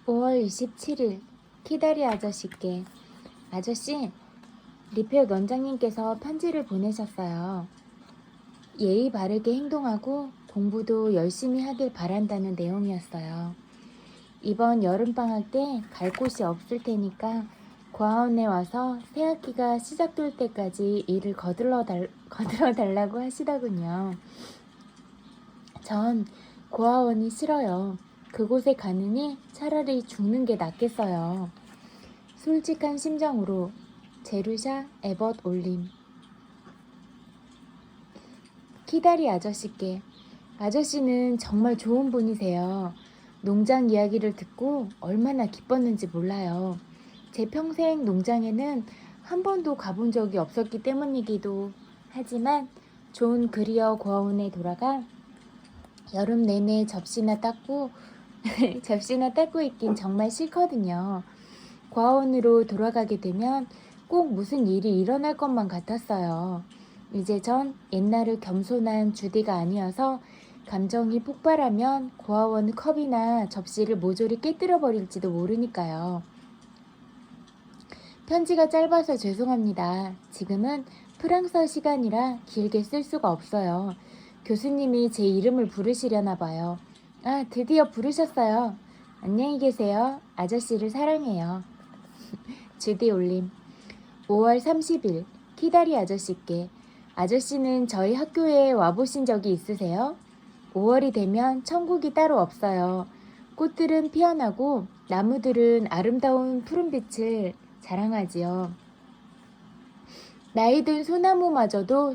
5월 27일 키다리 아저씨께 아저씨, 리페어 원장님께서 편지를 보내셨어요. 예의 바르게 행동하고 공부도 열심히 하길 바란다는 내용이었어요. 이번 여름방학 때 갈 곳이 없을 테니까 고아원에 와서 새학기가 시작될 때까지 일을 거들러 달라고 하시더군요. 전 고아원이 싫어요. 그곳에 가느니 차라리 죽는 게 낫겠어요. 솔직한 심정으로 제루샤 에벗 올림. 키다리 아저씨께 아저씨는 정말 좋은 분이세요. 농장 이야기를 듣고 얼마나 기뻤는지 몰라요. 제 평생 농장에는 한 번도 가본 적이 없었기 때문이기도 하지만 좋은 그리어 고아원에 돌아가 여름 내내 접시나 닦고 있긴 정말 싫거든요. 고아원으로 돌아가게 되면 꼭 무슨 일이 일어날 것만 같았어요. 이제 전 옛날의 겸손한 주디가 아니어서 감정이 폭발하면 고아원 컵이나 접시를 모조리 깨뜨려 버릴지도 모르니까요. 편지가 짧아서 죄송합니다. 지금은 프랑스어 시간이라 길게 쓸 수가 없어요. 교수님이 제 이름을 부르시려나 봐요. 아, 드디어 부르셨어요. 안녕히 계세요. 아저씨를 사랑해요. 주디 올림. 5월 30일 키다리 아저씨께 아저씨는 저희 학교에 와보신 적이 있으세요? 5월이 되면 천국이 따로 없어요. 꽃들은 피어나고 나무들은 아름다운 푸른빛을 자랑하지요. 나이 든 소나무마저도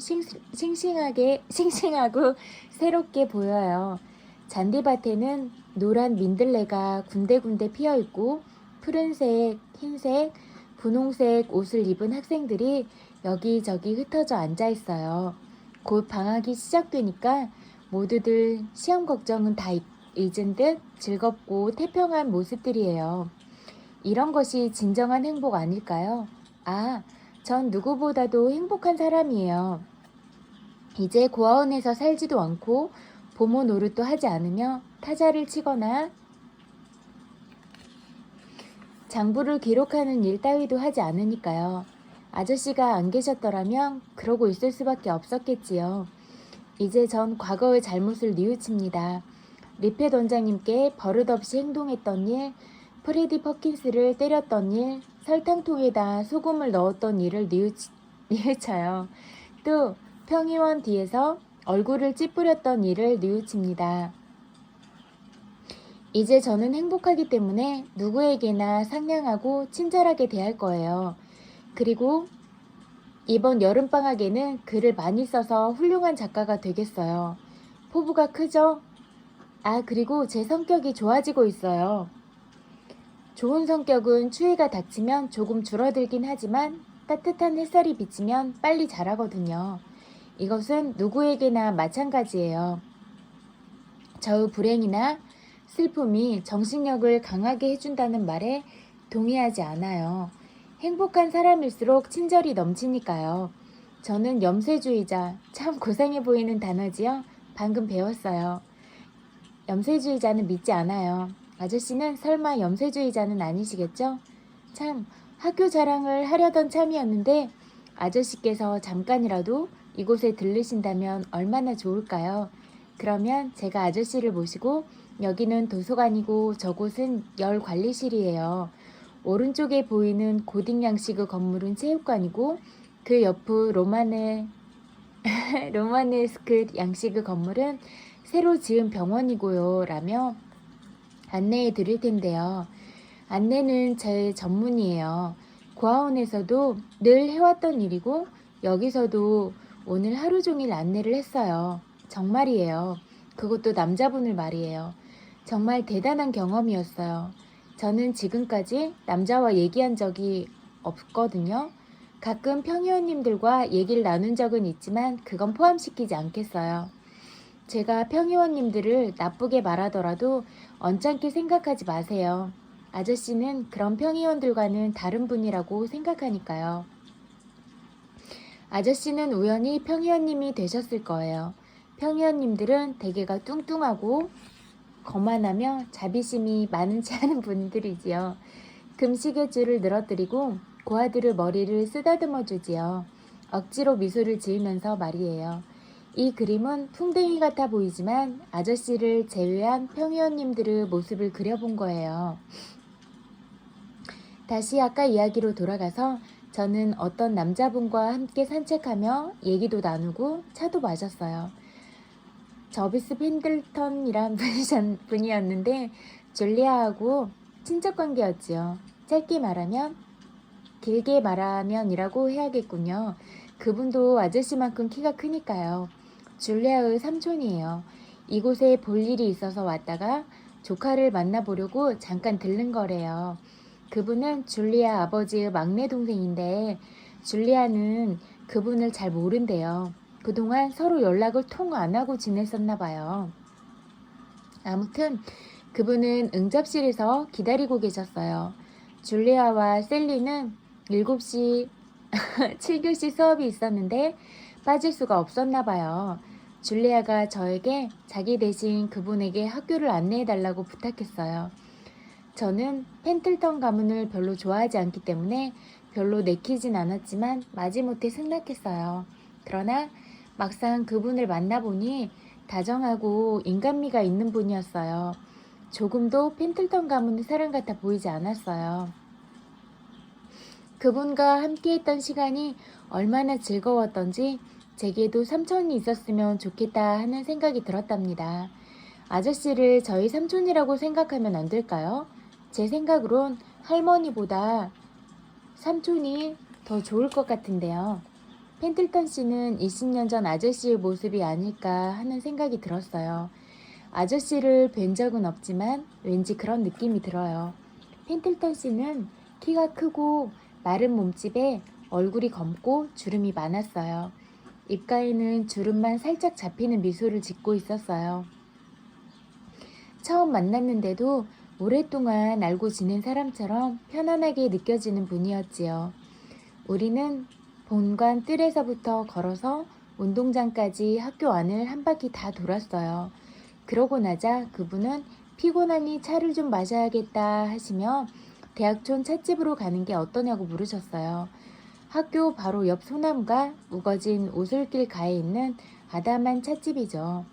싱싱하고 새롭게 보여요. 잔디밭에는 노란 민들레가 군데군데 피어있고 푸른색, 흰색, 분홍색 옷을 입은 학생들이 여기저기 흩어져 앉아있어요. 곧 방학이 시작되니까 모두들 시험 걱정은 다 잊은 듯 즐겁고 태평한 모습들이에요. 이런 것이 진정한 행복 아닐까요? 아, 전 누구보다도 행복한 사람이에요. 이제 고아원에서 살지도 않고 부모 노릇도 하지 않으며 타자를 치거나 장부를 기록하는 일 따위도 하지 않으니까요. 아저씨가 안 계셨더라면 그러고 있을 수밖에 없었겠지요. 이제 전 과거의 잘못을 뉘우칩니다. 리펫 원장님께 버릇없이 행동했던 일, 프레디 퍼킨스를 때렸던 일, 설탕통에다 소금을 넣었던 일을 뉘우쳐요. 또 평의원 뒤에서 얼굴을 찌푸렸던 일을 뉘우칩니다. 이제 저는 행복하기 때문에 누구에게나 상냥하고 친절하게 대할 거예요. 그리고 이번 여름방학에는 글을 많이 써서 훌륭한 작가가 되겠어요. 포부가 크죠? 아, 그리고 제 성격이 좋아지고 있어요. 좋은 성격은 추위가 닥치면 조금 줄어들긴 하지만 따뜻한 햇살이 비치면 빨리 자라거든요. 이것은 누구에게나 마찬가지예요. 저의 불행이나 슬픔이 정신력을 강하게 해준다는 말에 동의하지 않아요. 행복한 사람일수록 친절이 넘치니까요. 저는 염세주의자, 참 고상해 보이는 단어지요? 방금 배웠어요. 염세주의자는 믿지 않아요. 아저씨는 설마 염세주의자는 아니시겠죠? 참, 학교 자랑을 하려던 참이었는데 아저씨께서 잠깐이라도 이곳에 들르신다면 얼마나 좋을까요? 그러면 제가 아저씨를 모시고 여기는 도서관이고 저곳은 열관리실이에요. 오른쪽에 보이는 고딕 양식의 건물은 체육관이고 그 옆의 로마네스크 양식의 건물은 새로 지은 병원이고요. 라며 안내해 드릴 텐데요. 안내는 제 전문이에요. 고아원에서도 늘 해왔던 일이고 여기서도 오늘 하루 종일 안내를 했어요. 정말이에요. 그것도 남자분을 말이에요. 정말 대단한 경험이었어요. 저는 지금까지 남자와 얘기한 적이 없거든요. 가끔 평의원님들과 얘기를 나눈 적은 있지만 그건 포함시키지 않겠어요. 제가 평의원님들을 나쁘게 말하더라도 언짢게 생각하지 마세요. 아저씨는 그런 평의원들과는 다른 분이라고 생각하니까요. 아저씨는 우연히 평의원님이 되셨을 거예요. 평의원님들은 대개가 뚱뚱하고 거만하며 자비심이 많지 않은 분들이지요. 금식의 줄을 늘어뜨리고 고아들의 머리를 쓰다듬어 주지요. 억지로 미소를 지으면서 말이에요. 이 그림은 풍뎅이 같아 보이지만 아저씨를 제외한 평의원님들의 모습을 그려본 거예요. 다시 아까 이야기로 돌아가서 저는 어떤 남자분과 함께 산책하며 얘기도 나누고 차도 마셨어요. 저비스 펜들턴이란 분이었는데 줄리아하고 친척 관계였지요. 짧게 말하면 길게 말하면이라고 해야겠군요. 그분도 아저씨만큼 키가 크니까요. 줄리아의 삼촌이에요. 이곳에 볼 일이 있어서 왔다가 조카를 만나보려고 잠깐 들른 거래요. 그분은 줄리아 아버지의 막내 동생인데 줄리아는 그분을 잘 모른대요. 그동안 서로 연락을 통 안 하고 지냈었나 봐요. 아무튼 그분은 응접실에서 기다리고 계셨어요. 줄리아와 셀리는 7시 7교시 수업이 있었는데 빠질 수가 없었나 봐요. 줄리아가 저에게 자기 대신 그분에게 학교를 안내해 달라고 부탁했어요. 저는 펜틀턴 가문을 별로 좋아하지 않기 때문에 별로 내키진 않았지만 마지못해 승낙했어요. 그러나 막상 그분을 만나보니 다정하고 인간미가 있는 분이었어요. 조금도 펜틀턴 가문의 사람 같아 보이지 않았어요. 그분과 함께했던 시간이 얼마나 즐거웠던지 제게도 삼촌이 있었으면 좋겠다 하는 생각이 들었답니다. 아저씨를 저희 삼촌이라고 생각하면 안 될까요? 제 생각으론 할머니보다 삼촌이 더 좋을 것 같은데요. 펜틀턴 씨는 20년 전 아저씨의 모습이 아닐까 하는 생각이 들었어요. 아저씨를 뵌 적은 없지만 왠지 그런 느낌이 들어요. 펜틀턴 씨는 키가 크고 마른 몸집에 얼굴이 검고 주름이 많았어요. 입가에는 주름만 살짝 잡히는 미소를 짓고 있었어요. 처음 만났는데도 오랫동안 알고 지낸 사람처럼 편안하게 느껴지는 분이었지요. 우리는 본관 뜰에서부터 걸어서 운동장까지 학교 안을 한 바퀴 다 돌았어요. 그러고 나자 그분은 피곤하니 차를 좀 마셔야겠다 하시며 대학촌 찻집으로 가는 게 어떠냐고 물으셨어요. 학교 바로 옆 소나무가 우거진 오솔길 가에 있는 아담한 찻집이죠.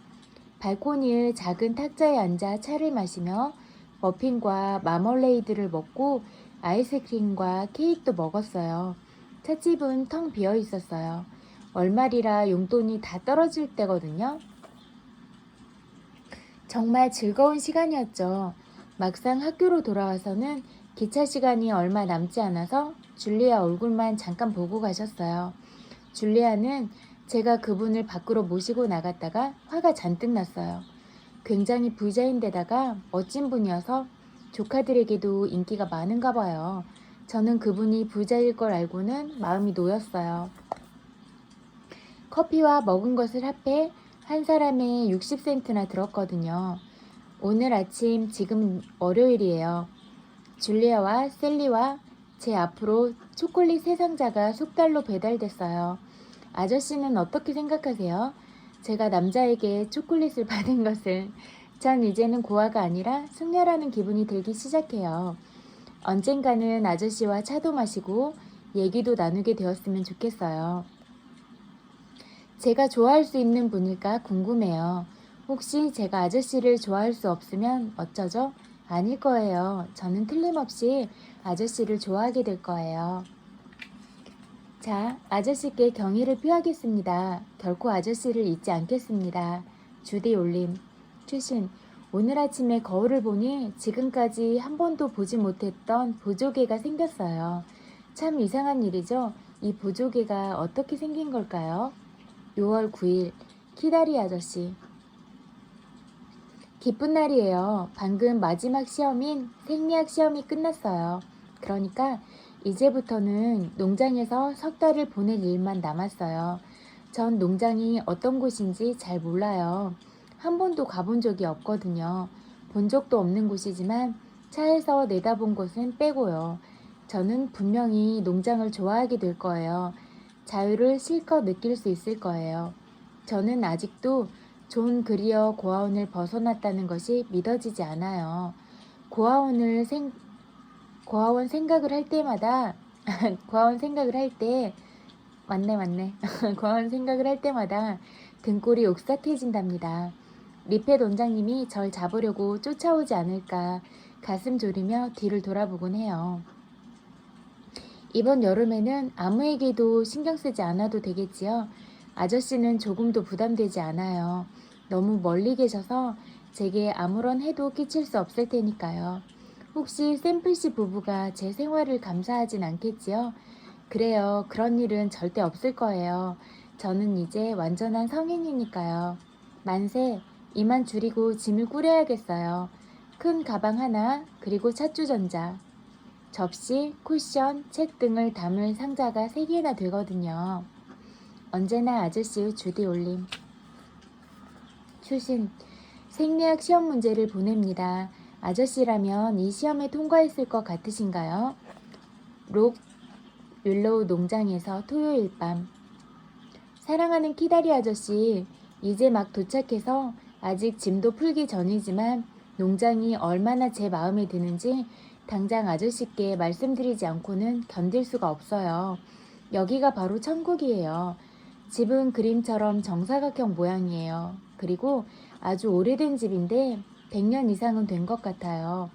발코니의 작은 탁자에 앉아 차를 마시며 머핀과 마멀레이드를 먹고 아이스크림과 케이크도 먹었어요. 찻집은 텅 비어 있었어요. 월말이라 용돈이 다 떨어질 때거든요. 정말 즐거운 시간이었죠. 막상 학교로 돌아와서는 기차 시간이 얼마 남지 않아서 줄리아 얼굴만 잠깐 보고 가셨어요. 줄리아는 제가 그분을 밖으로 모시고 나갔다가 화가 잔뜩 났어요. 굉장히 부자인데다가 멋진 분이어서 조카들에게도 인기가 많은가 봐요. 저는 그분이 부자일 걸 알고는 마음이 놓였어요. 커피와 먹은 것을 합해 한 사람에 60센트나 들었거든요. 오늘 아침 지금 월요일이에요. 줄리아와 셀리와 제 앞으로 초콜릿 3상자가 속달로 배달됐어요. 아저씨는 어떻게 생각하세요? 제가 남자에게 초콜릿을 받은 것을. 전 이제는 고아가 아니라 승려라는 기분이 들기 시작해요. 언젠가는 아저씨와 차도 마시고 얘기도 나누게 되었으면 좋겠어요. 제가 좋아할 수 있는 분일까 궁금해요. 혹시 제가 아저씨를 좋아할 수 없으면 어쩌죠? 아닐 거예요. 저는 틀림없이 아저씨를 좋아하게 될 거예요. 자, 아저씨께 경의를 표하겠습니다. 결코 아저씨를 잊지 않겠습니다. 주디 올림. 추신. 오늘 아침에 거울을 보니 지금까지 한 번도 보지 못했던 보조개가 생겼어요. 참 이상한 일이죠? 이 보조개가 어떻게 생긴 걸까요? 6월 9일. 키다리 아저씨. 기쁜 날이에요. 방금 마지막 시험인 생리학 시험이 끝났어요. 그러니까 이제부터는 농장에서 석 달을 보낼 일만 남았어요. 전 농장이 어떤 곳인지 잘 몰라요. 한 번도 가본 적이 없거든요. 본 적도 없는 곳이지만 차에서 내다본 곳은 빼고요. 저는 분명히 농장을 좋아하게 될 거예요. 자유를 실컷 느낄 수 있을 거예요. 저는 아직도 존 그리어 고아원을 벗어났다는 것이 믿어지지 않아요. 고아원 생각을 할 때마다 고아원 생각을 할 때 맞네. 고아원 생각을 할 때마다 등골이 오싹해진답니다. 리펫 원장님이 절 잡으려고 쫓아오지 않을까 가슴 졸이며 뒤를 돌아보곤 해요. 이번 여름에는 아무에게도 신경 쓰지 않아도 되겠지요. 아저씨는 조금도 부담되지 않아요. 너무 멀리 계셔서 제게 아무런 해도 끼칠 수 없을 테니까요. 혹시 샘플씨 부부가 제 생활을 감사하진 않겠지요? 그래요. 그런 일은 절대 없을 거예요. 저는 이제 완전한 성인이니까요. 만세, 이만 줄이고 짐을 꾸려야겠어요. 큰 가방 하나, 그리고 찻주전자, 접시, 쿠션, 책 등을 담을 상자가 3개나 되거든요. 언제나 아저씨의 주디 올림. 추신, 생리학 시험 문제를 보냅니다. 아저씨라면 이 시험에 통과했을 것 같으신가요? 록 윌로우 농장에서 토요일 밤. 사랑하는 키다리 아저씨, 이제 막 도착해서 아직 짐도 풀기 전이지만 농장이 얼마나 제 마음에 드는지 당장 아저씨께 말씀드리지 않고는 견딜 수가 없어요. 여기가 바로 천국이에요. 집은 그림처럼 정사각형 모양이에요. 그리고 아주 오래된 집인데 100년 이상은 된 것 같아요.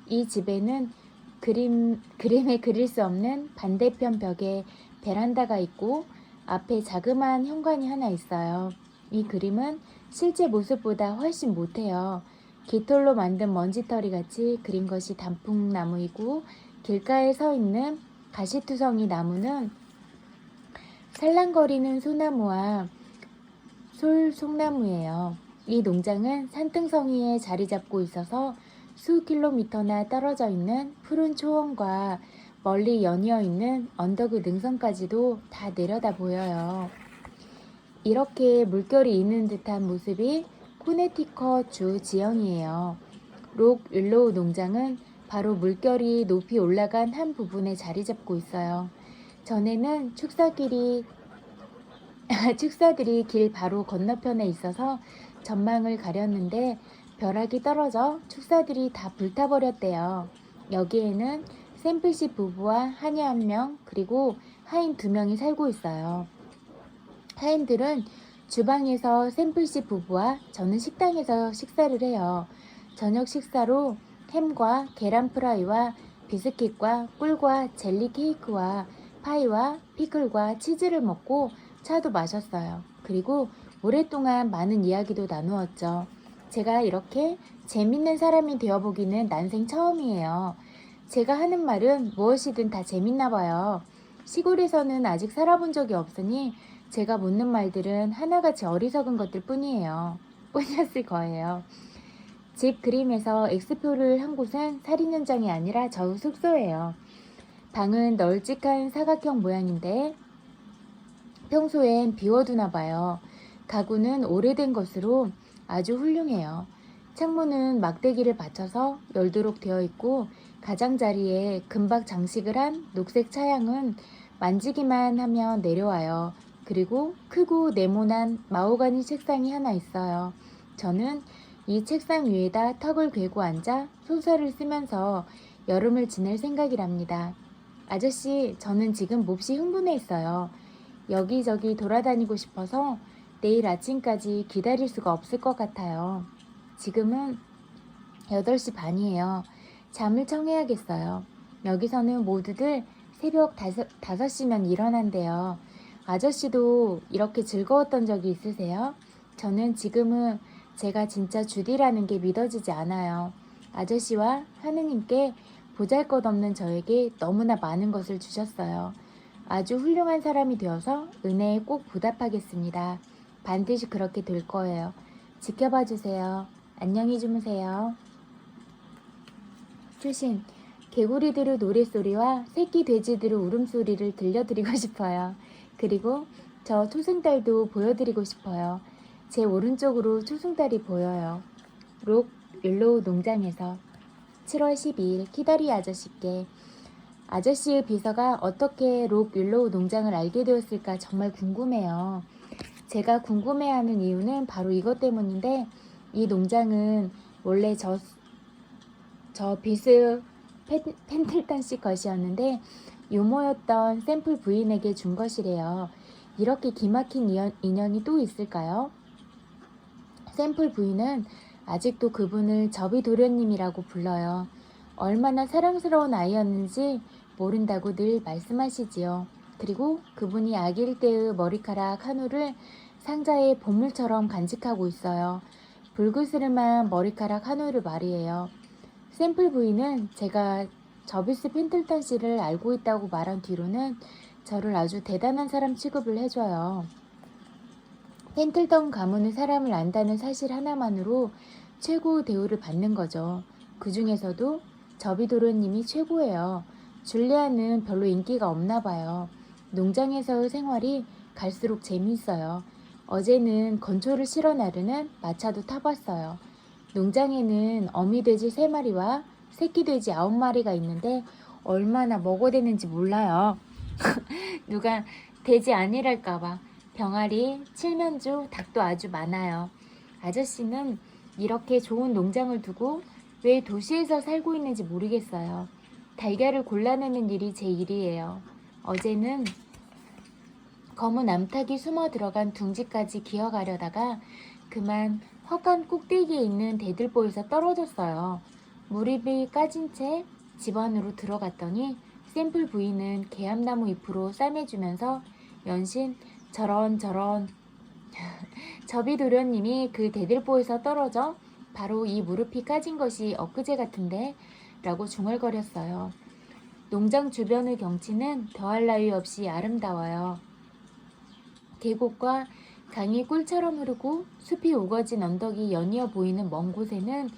이 집에는 그림에 그릴 수 없는 반대편 벽에 베란다가 있고 앞에 자그마한 현관이 하나 있어요. 이 그림은 실제 모습보다 훨씬 못해요. 깃털로 만든 먼지털이 같이 그린 것이 단풍나무이고 길가에 서 있는 가시투성이 나무는 살랑거리는 소나무와 솔송나무예요. 이 농장은 산등성이에 자리 잡고 있어서 수 킬로미터나 떨어져 있는 푸른 초원과 멀리 연이어 있는 언덕의 능선까지도 다 내려다 보여요. 이렇게 물결이 있는 듯한 모습이 코네티컷 주 지형이에요. 록 윌로우 농장은 바로 물결이 높이 올라간 한 부분에 자리 잡고 있어요. 전에는 축사들이 길 바로 건너편에 있어서 전망을 가렸는데 벼락이 떨어져 축사들이 다 불타버렸대요. 여기에는 샘플씨 부부와 하녀 1명 그리고 하인 2명이 살고 있어요. 하인들은 주방에서 샘플씨 부부와 저는 식당에서 식사를 해요. 저녁 식사로 햄과 계란 프라이와 비스킷과 꿀과 젤리 케이크와 파이와 피클과 치즈를 먹고 차도 마셨어요. 그리고 오랫동안 많은 이야기도 나누었죠. 제가 이렇게 재밌는 사람이 되어보기는 난생 처음이에요. 제가 하는 말은 무엇이든 다 재밌나 봐요. 시골에서는 아직 살아본 적이 없으니 제가 묻는 말들은 하나같이 어리석은 것들 뿐이었을 거예요. 집 그림에서 X표를 한 곳은 살인 현장이 아니라 저 숙소예요. 방은 널찍한 사각형 모양인데 평소엔 비워두나 봐요. 가구는 오래된 것으로 아주 훌륭해요. 창문은 막대기를 받쳐서 열도록 되어 있고 가장자리에 금박 장식을 한 녹색 차양은 만지기만 하면 내려와요. 그리고 크고 네모난 마호가니 책상이 하나 있어요. 저는 이 책상 위에다 턱을 괴고 앉아 소설을 쓰면서 여름을 지낼 생각이랍니다. 아저씨, 저는 지금 몹시 흥분해 있어요. 여기저기 돌아다니고 싶어서 내일 아침까지 기다릴 수가 없을 것 같아요. 지금은 8시 반이에요. 잠을 청해야겠어요. 여기서는 모두들 새벽 5시면 일어난대요. 아저씨도 이렇게 즐거웠던 적이 있으세요? 저는 지금은 제가 진짜 주디라는 게 믿어지지 않아요. 아저씨와 하느님께 보잘것없는 저에게 너무나 많은 것을 주셨어요. 아주 훌륭한 사람이 되어서 은혜에 꼭 보답하겠습니다. 반드시 그렇게 될 거예요. 지켜봐 주세요. 안녕히 주무세요. 출신, 개구리들의 노랫소리와 새끼 돼지들의 울음소리를 들려드리고 싶어요. 그리고 저 초승달도 보여드리고 싶어요. 제 오른쪽으로 초승달이 보여요. 록 윌로우 농장에서 7월 12일 키다리 아저씨께. 아저씨의 비서가 어떻게 록 윌로우 농장을 알게 되었을까 정말 궁금해요. 제가 궁금해하는 이유는 바로 이것 때문인데, 이 농장은 원래 저 비스 펜틀턴 씨 것이었는데 유모였던 샘플 부인에게 준 것이래요. 이렇게 기막힌 인연이 또 있을까요? 샘플 부인은 아직도 그분을 저비 도련님이라고 불러요. 얼마나 사랑스러운 아이였는지 모른다고 늘 말씀하시지요. 그리고 그분이 아기일 때의 머리카락 한 올을 상자에 보물처럼 간직하고 있어요. 불그스름한 머리카락 한 올을 말이에요. 샘플 부인은 제가 저비스 펜틀턴 씨를 알고 있다고 말한 뒤로는 저를 아주 대단한 사람 취급을 해줘요. 펜틀턴 가문의 사람을 안다는 사실 하나만으로 최고 대우를 받는 거죠. 그 중에서도 저비도련님이 최고예요. 줄리아는 별로 인기가 없나 봐요. 농장에서의 생활이 갈수록 재미있어요. 어제는 건초를 실어 나르는 마차도 타봤어요. 농장에는 어미돼지 3마리와 새끼돼지 9마리가 있는데 얼마나 먹어대는지 몰라요. 누가 돼지 아니랄까봐. 병아리, 칠면조, 닭도 아주 많아요. 아저씨는 이렇게 좋은 농장을 두고 왜 도시에서 살고 있는지 모르겠어요. 달걀을 골라내는 일이 제 일이에요. 어제는 검은 암탉이 숨어 들어간 둥지까지 기어가려다가 그만 헛간 꼭대기에 있는 대들보에서 떨어졌어요. 무릎이 까진 채 집 안으로 들어갔더니 샘플 부인은 개암나무 잎으로 싸매주면서 연신 저런 저비도련님이 그 대들보에서 떨어져 바로 이 무릎이 까진 것이 엊그제 같은데 라고 중얼거렸어요. 농장 주변의 경치는 더할 나위 없이 아름다워요. 계곡과 강이 꿀처럼 흐르고 숲이 우거진 언덕이 연이어 보이는 먼 곳에는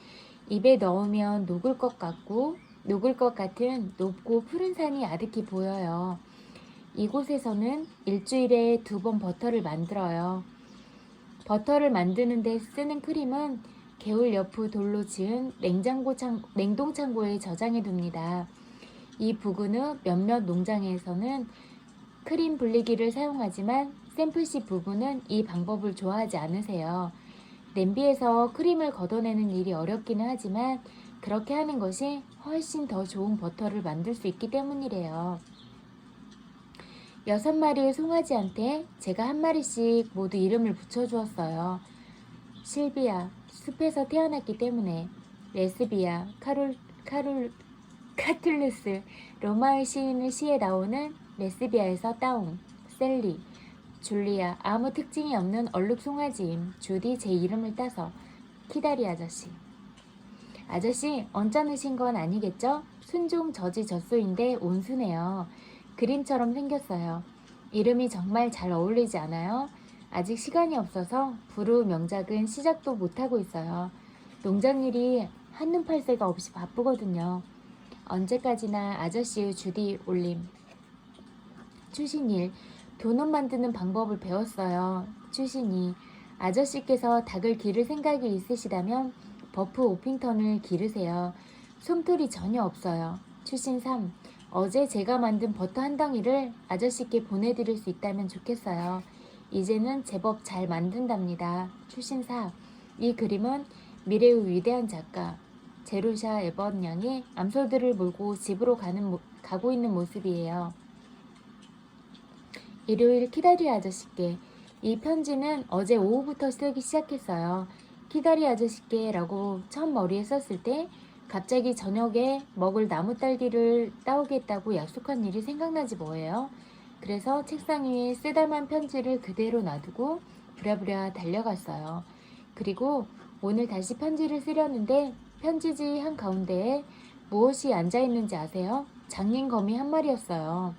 입에 넣으면 녹을 것 같은 높고 푸른 산이 아득히 보여요. 이곳에서는 일주일에 2번 버터를 만들어요. 버터를 만드는 데 쓰는 크림은 개울 옆의 돌로 지은 냉동창고에 저장해 둡니다. 이 부근의 몇몇 농장에서는 크림 불리기를 사용하지만 샘플씨 부부는 이 방법을 좋아하지 않으세요. 냄비에서 크림을 걷어내는 일이 어렵기는 하지만 그렇게 하는 것이 훨씬 더 좋은 버터를 만들 수 있기 때문이래요. 6마리의 송아지한테 제가 1마리씩 모두 이름을 붙여주었어요. 실비아, 숲에서 태어났기 때문에. 레스비아, 카툴루스, 로마의 시인의 시에 나오는 레스비아에서 따옴. 셀리, 줄리아, 아무 특징이 없는 얼룩 송아지임. 주디, 제 이름을 따서. 키다리 아저씨. 아저씨, 언짢으신 건 아니겠죠? 순종 저지저소인데 온순해요. 그림처럼 생겼어요. 이름이 정말 잘 어울리지 않아요? 아직 시간이 없어서 부르 명작은 시작도 못하고 있어요. 농장일이 한눈 팔새가 없이 바쁘거든요. 언제까지나 아저씨의 주디 올림. 추신일, 도넛 만드는 방법을 배웠어요. 추신이, 아저씨께서 닭을 기를 생각이 있으시다면 버프 오핑턴을 기르세요. 솜털이 전혀 없어요. 추신 3, 어제 제가 만든 버터 한 덩이를 아저씨께 보내드릴 수 있다면 좋겠어요. 이제는 제법 잘 만든답니다. 추신 4, 이 그림은 미래의 위대한 작가 제루샤 에번 양이 암소들을 몰고 집으로 가고 있는 모습이에요. 일요일 키다리 아저씨께, 이 편지는 어제 오후부터 쓰기 시작했어요. 키다리 아저씨께 라고 처음 머리에 썼을 때 갑자기 저녁에 먹을 나무 딸기를 따오겠다고 약속한 일이 생각나지 뭐예요. 그래서 책상 위에 쓰다만 편지를 그대로 놔두고 부랴부랴 달려갔어요. 그리고 오늘 다시 편지를 쓰려는데 편지지 한가운데에 무엇이 앉아있는지 아세요? 장님거미 1마리였어요.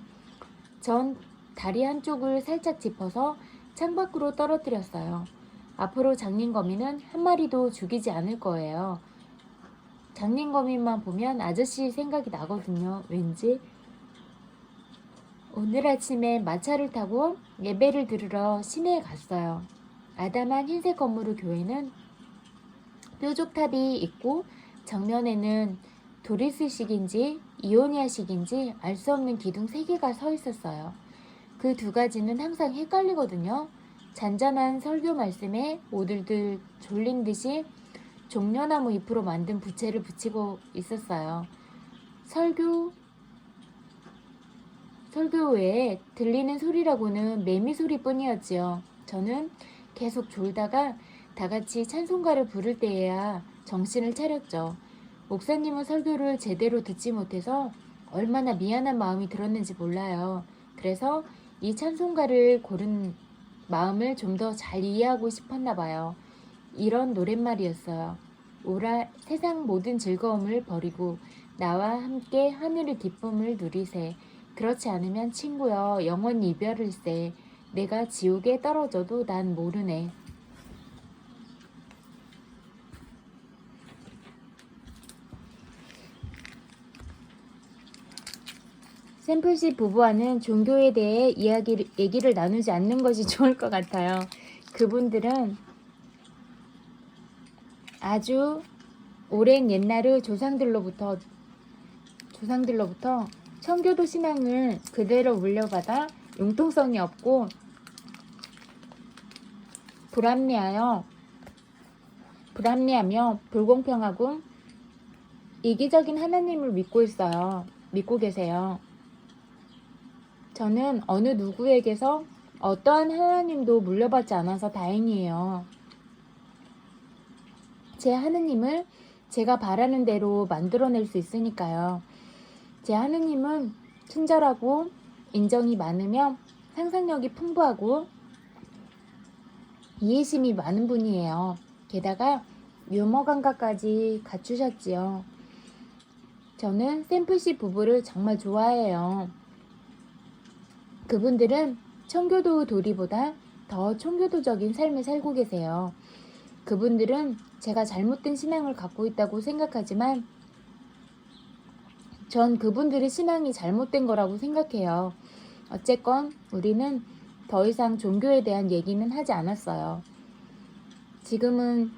전 다리 한쪽을 살짝 짚어서 창밖으로 떨어뜨렸어요. 앞으로 장님거미는 1마리도 죽이지 않을 거예요. 장님거미만 보면 아저씨 생각이 나거든요. 왠지. 오늘 아침에 마차를 타고 예배를 들으러 시내에 갔어요. 아담한 흰색 건물의 교회는 뾰족탑이 있고 정면에는 도리스식인지 이오니아식인지 알 수 없는 기둥 3개가 서 있었어요. 그 2가지는 항상 헷갈리거든요. 잔잔한 설교 말씀에 모두들 졸린 듯이 종려나무 잎으로 만든 부채를 붙이고 있었어요. 설교 외에 들리는 소리라고는 매미 소리뿐이었지요. 저는 계속 졸다가 다 같이 찬송가를 부를 때에야 정신을 차렸죠. 목사님은 설교를 제대로 듣지 못해서 얼마나 미안한 마음이 들었는지 몰라요. 그래서 이 찬송가를 고른 마음을 좀 더 잘 이해하고 싶었나 봐요. 이런 노랫말이었어요. 오라 세상 모든 즐거움을 버리고 나와 함께 하늘의 기쁨을 누리세. 그렇지 않으면 친구여 영원히 이별일세. 내가 지옥에 떨어져도 난 모르네. 샘플씨 부부와는 종교에 대해 얘기를 나누지 않는 것이 좋을 것 같아요. 그분들은 아주 오랜 옛날의 조상들로부터 청교도 신앙을 그대로 물려받아 융통성이 없고 불합리하며 불공평하고 이기적인 하나님을 믿고 계세요. 저는 어느 누구에게서 어떠한 하나님도 물려받지 않아서 다행이에요. 제 하느님을 제가 바라는 대로 만들어낼 수 있으니까요. 제 하느님은 친절하고 인정이 많으며 상상력이 풍부하고 이해심이 많은 분이에요. 게다가 유머 감각까지 갖추셨지요. 저는 샘플씨 부부를 정말 좋아해요. 그분들은 청교도 도리보다 더 청교도적인 삶을 살고 계세요. 그분들은 제가 잘못된 신앙을 갖고 있다고 생각하지만 전 그분들의 신앙이 잘못된 거라고 생각해요. 어쨌건 우리는 더 이상 종교에 대한 얘기는 하지 않았어요. 지금은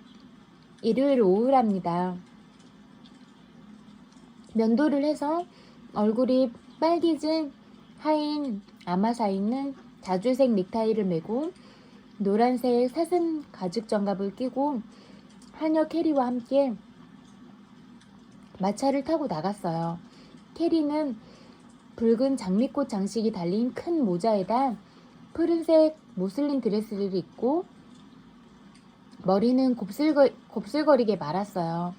일요일 오후랍니다. 면도를 해서 얼굴이 빨개진 하인 아마사이는 자주색 넥타이를 메고 노란색 사슴 가죽 장갑을 끼고 하녀 캐리와 함께 마차를 타고 나갔어요. 캐리는 붉은 장미꽃 장식이 달린 큰 모자에다 푸른색 모슬린 드레스를 입고 머리는 곱슬거리게 말았어요.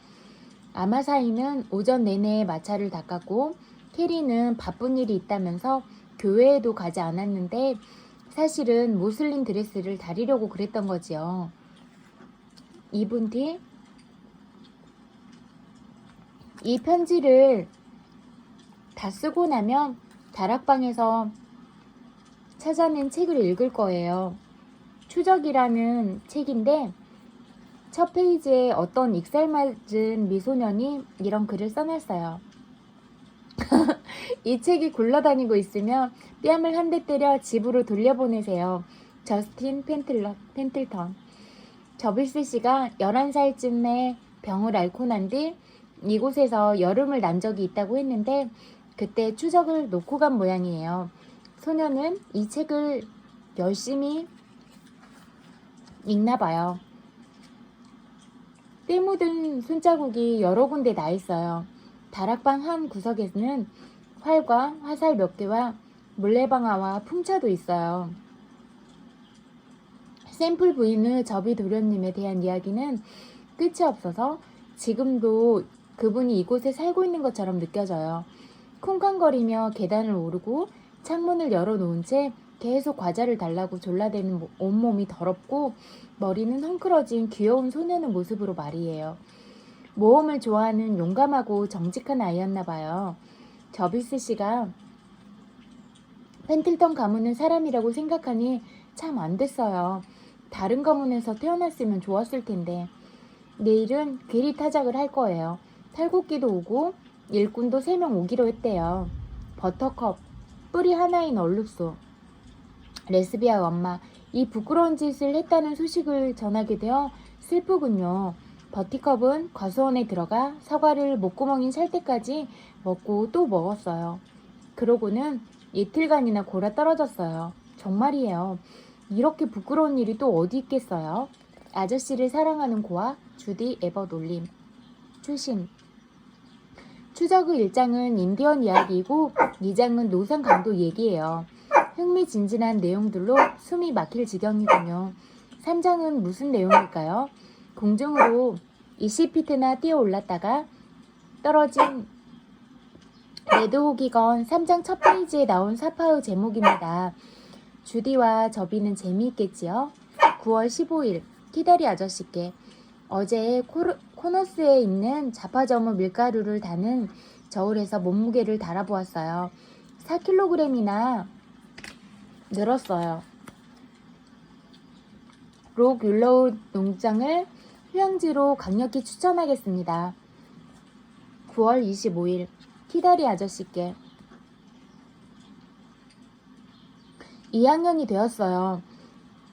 아마사이는 오전 내내 마차를 닦았고 캐리는 바쁜 일이 있다면서 교회에도 가지 않았는데 사실은 모슬린 드레스를 다리려고 그랬던 거지요. 2분 뒤 이 편지를 다 쓰고 나면 다락방에서 찾아낸 책을 읽을 거예요. 추적이라는 책인데 첫 페이지에 어떤 익살맞은 미소년이 이런 글을 써놨어요. 이 책이 굴러다니고 있으면 뺨을 한 대 때려 집으로 돌려보내세요. 저스틴 펜틀턴. 저비스 씨가 11살쯤에 병을 앓고 난 뒤 이곳에서 여름을 난 적이 있다고 했는데 그때 추적을 놓고 간 모양이에요. 소녀는 이 책을 열심히 읽나 봐요. 때 묻은 손자국이 여러 군데 나 있어요. 다락방 한 구석에는 활과 화살 몇 개와 물레방아와 풍차도 있어요. 샘플 부인의 접이 도련님에 대한 이야기는 끝이 없어서 지금도 그분이 이곳에 살고 있는 것처럼 느껴져요. 쿵쾅거리며 계단을 오르고 창문을 열어놓은 채 계속 과자를 달라고 졸라대는 온몸이 더럽고 머리는 헝클어진 귀여운 소년의 모습으로 말이에요. 모험을 좋아하는 용감하고 정직한 아이였나 봐요. 저비스 씨가 펜틀턴 가문은 사람이라고 생각하니 참 안 됐어요. 다른 가문에서 태어났으면 좋았을 텐데. 내일은 괴리 타작을 할 거예요. 탈곡기도 오고 일꾼도 3명 오기로 했대요. 버터컵, 뿌리 하나인 얼룩소, 레스비아 엄마, 이 부끄러운 짓을 했다는 소식을 전하게 되어 슬프군요. 버티컵은 과수원에 들어가 사과를 목구멍이 찰 때까지 먹고 또 먹었어요. 그러고는 이틀간이나 골아 떨어졌어요. 정말이에요. 이렇게 부끄러운 일이 또 어디 있겠어요? 아저씨를 사랑하는 고아 주디 에버 올림. 추신. 추저그 1장은 인디언 이야기이고 2장은 노상 강도 얘기예요. 흥미진진한 내용들로 숨이 막힐 지경이군요. 3장은 무슨 내용일까요? 공중으로 20피트나 뛰어 올랐다가 떨어진 레드호기건 3장 첫 페이지에 나온 사파의 제목입니다. 주디와 저비는 재미있겠지요? 9월 15일 키다리 아저씨께 어제 코너스에 있는 자파점의 밀가루를 다는 저울에서 몸무게를 달아보았어요. 4kg이나 늘었어요. 록 윌로우 농장을 휴양지로 강력히 추천하겠습니다. 9월 25일 키다리 아저씨께 2학년이 되었어요.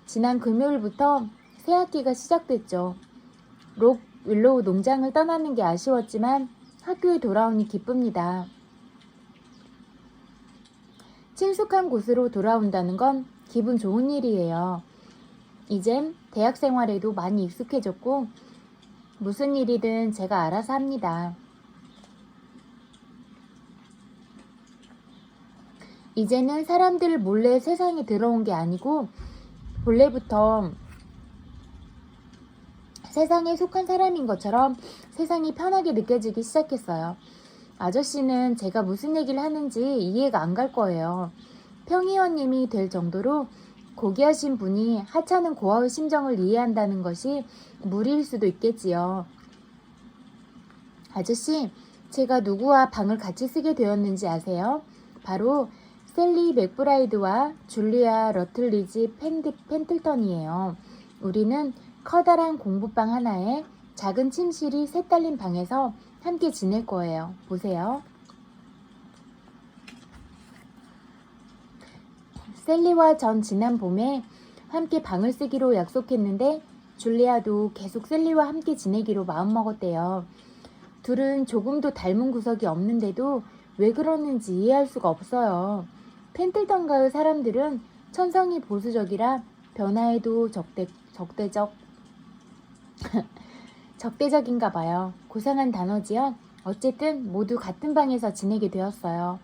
지난 금요일부터 새 학기가 시작됐죠. 록 윌로우 농장을 떠나는 게 아쉬웠지만 학교에 돌아오니 기쁩니다. 친숙한 곳으로 돌아온다는 건 기분 좋은 일이에요. 이젠 대학 생활에도 많이 익숙해졌고 무슨 일이든 제가 알아서 합니다. 이제는 사람들 몰래 세상에 들어온 게 아니고 본래부터 세상에 속한 사람인 것처럼 세상이 편하게 느껴지기 시작했어요. 아저씨는 제가 무슨 얘기를 하는지 이해가 안 갈 거예요. 평의원님이 될 정도로 고귀하신 분이 하찮은 고아의 심정을 이해한다는 것이 무리일 수도 있겠지요. 아저씨, 제가 누구와 방을 같이 쓰게 되었는지 아세요? 바로 셀리 맥브라이드와 줄리아 러틀리지 펜틀턴이에요. 우리는 커다란 공부방 하나에 작은 침실이 셋 달린 방에서 함께 지낼 거예요. 보세요. 셀리와 전 지난 봄에 함께 방을 쓰기로 약속했는데 줄리아도 계속 셀리와 함께 지내기로 마음먹었대요. 둘은 조금도 닮은 구석이 없는데도 왜 그러는지 이해할 수가 없어요. 펜틀턴가의 사람들은 천성이 보수적이라 변화에도 적대적인가 봐요. 고상한 단어지요. 어쨌든 모두 같은 방에서 지내게 되었어요.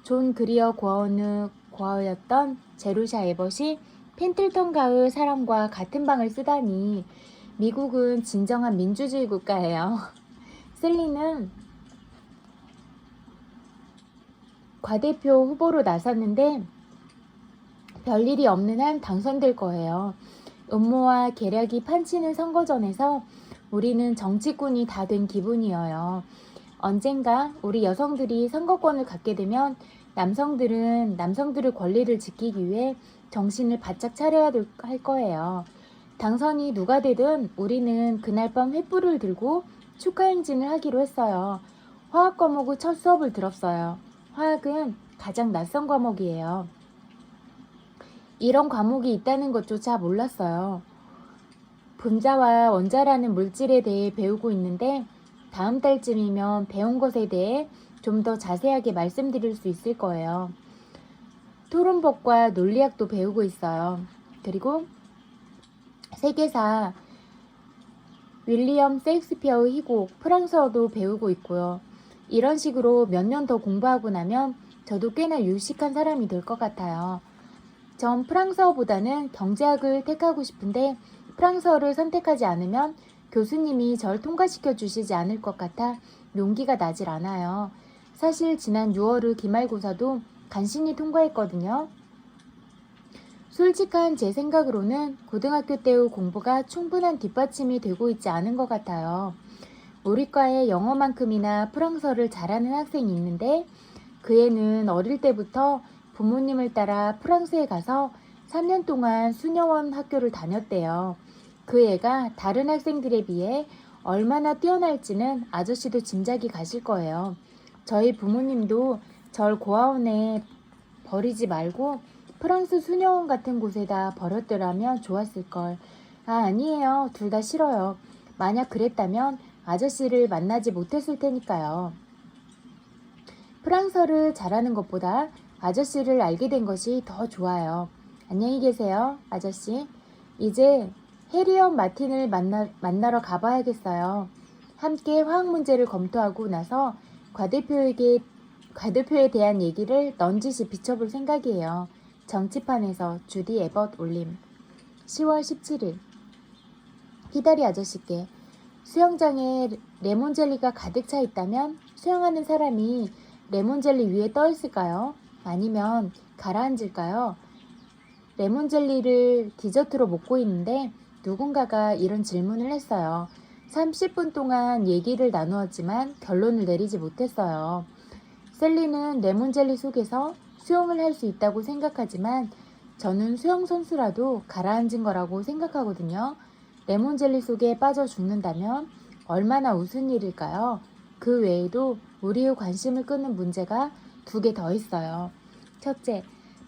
존 그리어 고아였던 제루샤 에벗이 펜틀턴가의 사람과 같은 방을 쓰다니. 미국은 진정한 민주주의 국가예요. 셀리는 과대표 후보로 나섰는데 별일이 없는 한 당선될 거예요. 음모와 계략이 판치는 선거전에서 우리는 정치꾼이 다 된 기분이에요. 언젠가 우리 여성들이 선거권을 갖게 되면 남성들은 남성들의 권리를 지키기 위해 정신을 바짝 차려야 할 거예요. 당선이 누가 되든 우리는 그날 밤 횃불을 들고 축하 행진을 하기로 했어요. 화학 과목의 첫 수업을 들었어요. 화학은 가장 낯선 과목이에요. 이런 과목이 있다는 것조차 몰랐어요. 분자와 원자라는 물질에 대해 배우고 있는데 다음 달쯤이면 배운 것에 대해 좀 더 자세하게 말씀드릴 수 있을 거예요. 토론법과 논리학도 배우고 있어요. 그리고 세계사, 윌리엄 셰익스피어의 희곡, 프랑스어도 배우고 있고요. 이런 식으로 몇 년 더 공부하고 나면 저도 꽤나 유식한 사람이 될 것 같아요. 전 프랑스어보다는 경제학을 택하고 싶은데 프랑스어를 선택하지 않으면 교수님이 절 통과시켜 주시지 않을 것 같아 용기가 나질 않아요. 사실 지난 6월의 기말고사도 간신히 통과했거든요. 솔직한 제 생각으로는 고등학교 때의 공부가 충분한 뒷받침이 되고 있지 않은 것 같아요. 우리 과에 영어만큼이나 프랑스어를 잘하는 학생이 있는데 그 애는 어릴 때부터 부모님을 따라 프랑스에 가서 3년 동안 수녀원 학교를 다녔대요. 그 애가 다른 학생들에 비해 얼마나 뛰어날지는 아저씨도 짐작이 가실 거예요. 저희 부모님도 절 고아원에 버리지 말고 프랑스 수녀원 같은 곳에다 버렸더라면 좋았을걸. 아니에요. 둘 다 싫어요. 만약 그랬다면 아저씨를 만나지 못했을 테니까요. 프랑스어를 잘하는 것보다 아저씨를 알게 된 것이 더 좋아요. 안녕히 계세요, 아저씨. 이제 해리엄 마틴을 만나러 가봐야겠어요. 함께 화학 문제를 검토하고 나서 과대표에 대한 얘기를 넌지시 비춰볼 생각이에요. 정치판에서 주디 에벗 올림. 10월 17일. 히다리 아저씨께 수영장에 레몬젤리가 가득 차 있다면 수영하는 사람이 레몬젤리 위에 떠 있을까요? 아니면 가라앉을까요? 레몬젤리를 디저트로 먹고 있는데 누군가가 이런 질문을 했어요. 30분 동안 얘기를 나누었지만 결론을 내리지 못했어요. 셀리는 레몬젤리 속에서 수영을 할 수 있다고 생각하지만 저는 수영 선수라도 가라앉은 거라고 생각하거든요. 레몬젤리 속에 빠져 죽는다면 얼마나 우스운 일일까요? 그 외에도 우리의 관심을 끄는 문제가 2개 더 있어요. 첫째,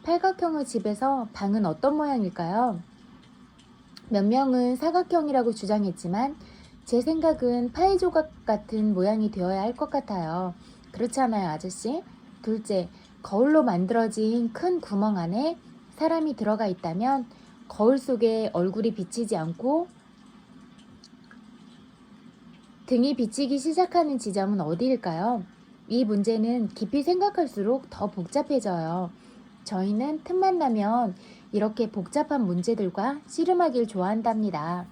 팔각형의 집에서 방은 어떤 모양일까요? 몇 명은 사각형이라고 주장했지만 제 생각은 파이 조각 같은 모양이 되어야 할 것 같아요. 그렇지 않아요, 아저씨? 둘째, 거울로 만들어진 큰 구멍 안에 사람이 들어가 있다면 거울 속에 얼굴이 비치지 않고 등이 비치기 시작하는 지점은 어디일까요? 이 문제는 깊이 생각할수록 더 복잡해져요. 저희는 틈만 나면 이렇게 복잡한 문제들과 씨름하길 좋아한답니다.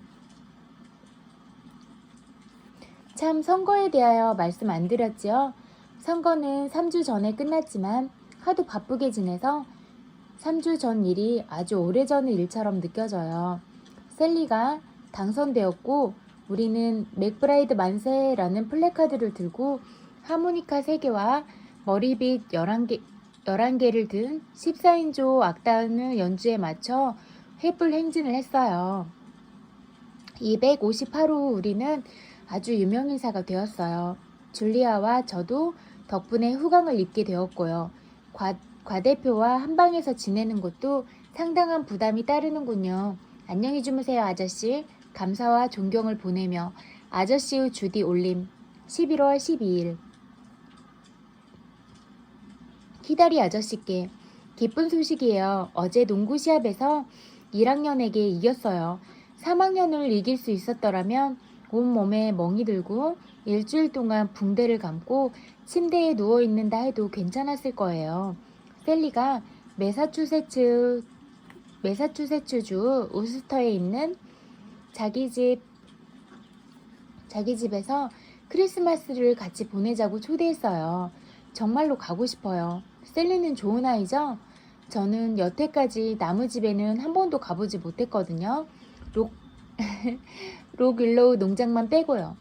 참 선거에 대하여 말씀 안 드렸지요? 선거는 3주 전에 끝났지만 하도 바쁘게 지내서 3주 전 일이 아주 오래전 일처럼 느껴져요. 셀리가 당선되었고 우리는 맥브라이드 만세라는 플래카드를 들고 하모니카 3개와 머리빗 11개를 든 14인조 악단의 연주에 맞춰 횃불 행진을 했어요. 258호 우리는 아주 유명인사가 되었어요. 줄리아와 저도 덕분에 후광을 입게 되었고요. 과대표와 한방에서 지내는 것도 상당한 부담이 따르는군요. 안녕히 주무세요, 아저씨. 감사와 존경을 보내며 아저씨의 주디 올림. 11월 12일. 히다리 아저씨께 기쁜 소식이에요. 어제 농구 시합에서 1학년에게 이겼어요. 3학년을 이길 수 있었더라면 온몸에 멍이 들고 일주일 동안 붕대를 감고 침대에 누워있는다 해도 괜찮았을 거예요. 셀리가 매사추세츠주 우스터에 있는 자기 집에서 크리스마스를 같이 보내자고 초대했어요. 정말로 가고 싶어요. 셀리는 좋은 아이죠? 저는 여태까지 나무집에는 한 번도 가보지 못했거든요. 록윌로우 농장만 빼고요.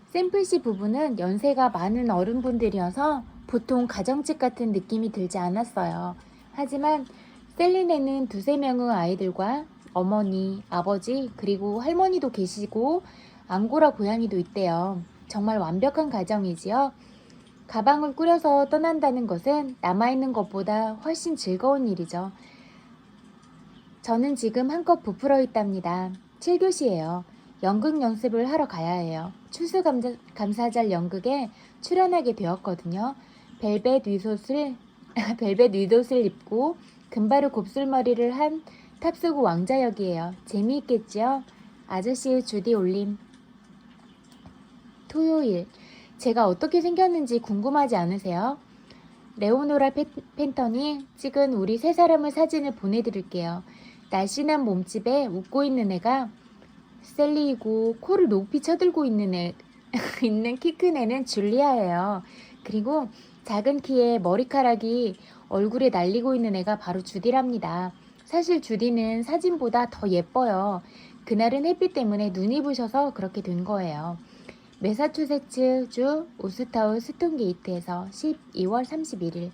샘플씨 부부는 연세가 많은 어른분들이어서 보통 가정집 같은 느낌이 들지 않았어요. 하지만 셀린에는 2~3명의 아이들과 어머니, 아버지, 그리고 할머니도 계시고 앙고라 고양이도 있대요. 정말 완벽한 가정이지요. 가방을 꾸려서 떠난다는 것은 남아있는 것보다 훨씬 즐거운 일이죠. 저는 지금 한껏 부풀어 있답니다. 7교시예요. 연극 연습을 하러 가야 해요. 추수감사절 연극에 출연하게 되었거든요. 벨벳 윗옷을 입고 금바르 곱슬머리를 한 탑스고 왕자 역이에요. 재미있겠지요? 아저씨의 주디 올림. 토요일. 제가 어떻게 생겼는지 궁금하지 않으세요? 레오노라 펜턴이 찍은 우리 3사람의 사진을 보내드릴게요. 날씬한 몸집에 웃고 있는 애가 셀리이고 코를 높이 쳐들고 있는 키 큰 애는 줄리아예요. 그리고 작은 키에 머리카락이 얼굴에 날리고 있는 애가 바로 주디랍니다. 사실 주디는 사진보다 더 예뻐요. 그날은 햇빛 때문에 눈이 부셔서 그렇게 된 거예요. 매사추세츠주 우스타우 스톤게이트에서 12월 31일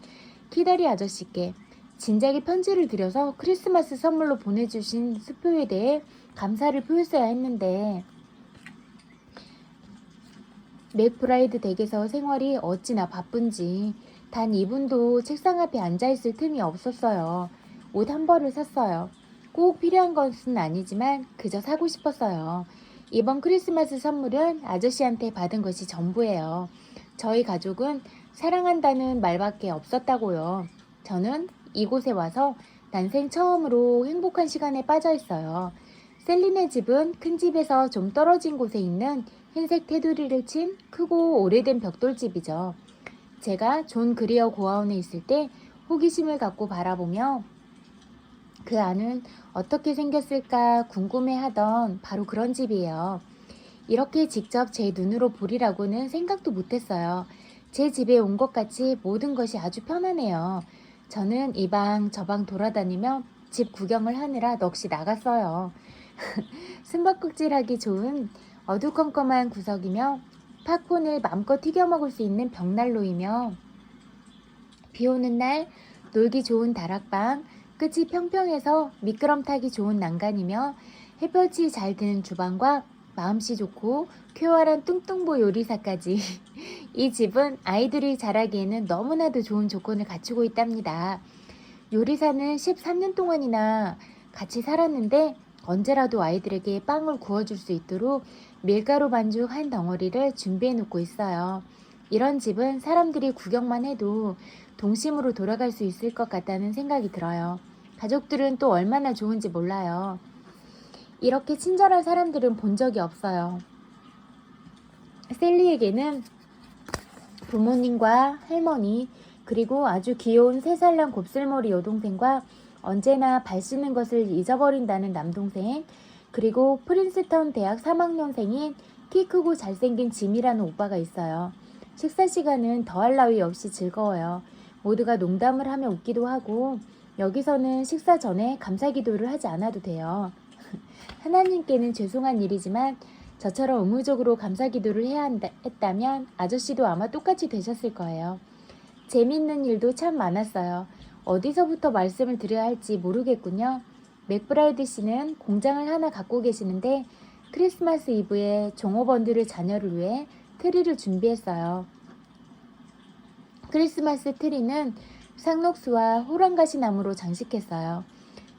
키다리 아저씨께 진작에 편지를 드려서 크리스마스 선물로 보내주신 수표에 대해 감사를 표했어야 했는데 맥브라이드 댁에서 생활이 어찌나 바쁜지 단 2분도 책상 앞에 앉아있을 틈이 없었어요. 옷 한 벌을 샀어요. 꼭 필요한 것은 아니지만 그저 사고 싶었어요. 이번 크리스마스 선물은 아저씨한테 받은 것이 전부예요. 저희 가족은 사랑한다는 말밖에 없었다고요. 저는 이곳에 와서 난생 처음으로 행복한 시간에 빠져 있어요. 셀린의 집은 큰 집에서 좀 떨어진 곳에 있는 흰색 테두리를 친 크고 오래된 벽돌집이죠. 제가 존 그리어 고아원에 있을 때 호기심을 갖고 바라보며 그 안은 어떻게 생겼을까 궁금해하던 바로 그런 집이에요. 이렇게 직접 제 눈으로 보리라고는 생각도 못했어요. 제 집에 온 것 같이 모든 것이 아주 편하네요. 저는 이 방 저 방 돌아다니며 집 구경을 하느라 넋이 나갔어요. 숨바꼭질하기 좋은 어두컴컴한 구석이며 팝콘을 마음껏 튀겨 먹을 수 있는 벽난로이며 비 오는 날 놀기 좋은 다락방, 끝이 평평해서 미끄럼 타기 좋은 난간이며 햇볕이 잘 드는 주방과 마음씨 좋고 쾌활한 뚱뚱보 요리사까지 이 집은 아이들이 자라기에는 너무나도 좋은 조건을 갖추고 있답니다. 요리사는 13년 동안이나 같이 살았는데 언제라도 아이들에게 빵을 구워줄 수 있도록 밀가루 반죽 한 덩어리를 준비해 놓고 있어요. 이런 집은 사람들이 구경만 해도 동심으로 돌아갈 수 있을 것 같다는 생각이 들어요. 가족들은 또 얼마나 좋은지 몰라요. 이렇게 친절한 사람들은 본 적이 없어요. 셀리에게는 부모님과 할머니, 그리고 아주 귀여운 3살 난 곱슬머리 여동생과 언제나 발 씻는 것을 잊어버린다는 남동생, 그리고 프린스턴 대학 3학년생인 키 크고 잘생긴 짐이라는 오빠가 있어요. 식사 시간은 더할 나위 없이 즐거워요. 모두가 농담을 하며 웃기도 하고 여기서는 식사 전에 감사기도를 하지 않아도 돼요. 하나님께는 죄송한 일이지만 저처럼 의무적으로 감사기도를 해야 했다면 아저씨도 아마 똑같이 되셨을 거예요. 재미있는 일도 참 많았어요. 어디서부터 말씀을 드려야 할지 모르겠군요. 맥브라이드 씨는 공장을 하나 갖고 계시는데 크리스마스 이브에 종업원들의 자녀를 위해 트리를 준비했어요. 크리스마스 트리는 상록수와 호랑가시 나무로 장식했어요.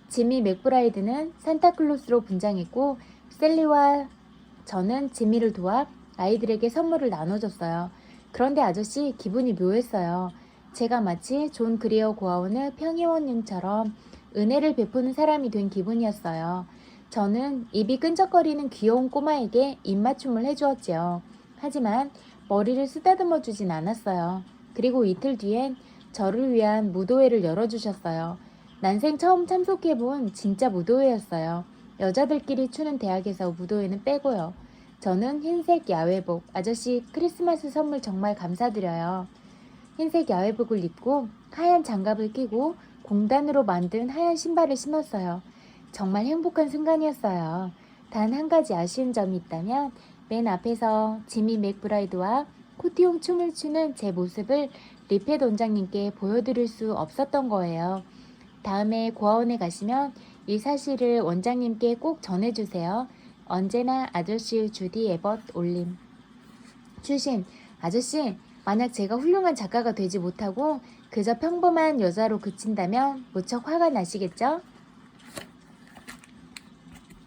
지미 맥브라이드는 산타클로스로 분장했고 셀리와 저는 지미를 도와 아이들에게 선물을 나눠줬어요. 그런데 아저씨 기분이 묘했어요. 제가 마치 존 그리어 고아원의 평의원님처럼 은혜를 베푸는 사람이 된 기분이었어요. 저는 입이 끈적거리는 귀여운 꼬마에게 입맞춤을 해주었지요. 하지만 머리를 쓰다듬어 주진 않았어요. 그리고 이틀 뒤엔 저를 위한 무도회를 열어주셨어요. 난생 처음 참석해본 진짜 무도회였어요. 여자들끼리 추는 대학에서 무도회는 빼고요. 저는 흰색 야외복, 아저씨 크리스마스 선물 정말 감사드려요. 흰색 야외복을 입고 하얀 장갑을 끼고 공단으로 만든 하얀 신발을 신었어요. 정말 행복한 순간이었어요. 단 한 가지 아쉬운 점이 있다면 맨 앞에서 지미 맥브라이드와 코티용 춤을 추는 제 모습을 리펫 원장님께 보여드릴 수 없었던 거예요. 다음에 고아원에 가시면 이 사실을 원장님께 꼭 전해주세요. 언제나 아저씨 주디 에벗 올림. 추심, 아저씨, 만약 제가 훌륭한 작가가 되지 못하고 그저 평범한 여자로 그친다면 무척 화가 나시겠죠?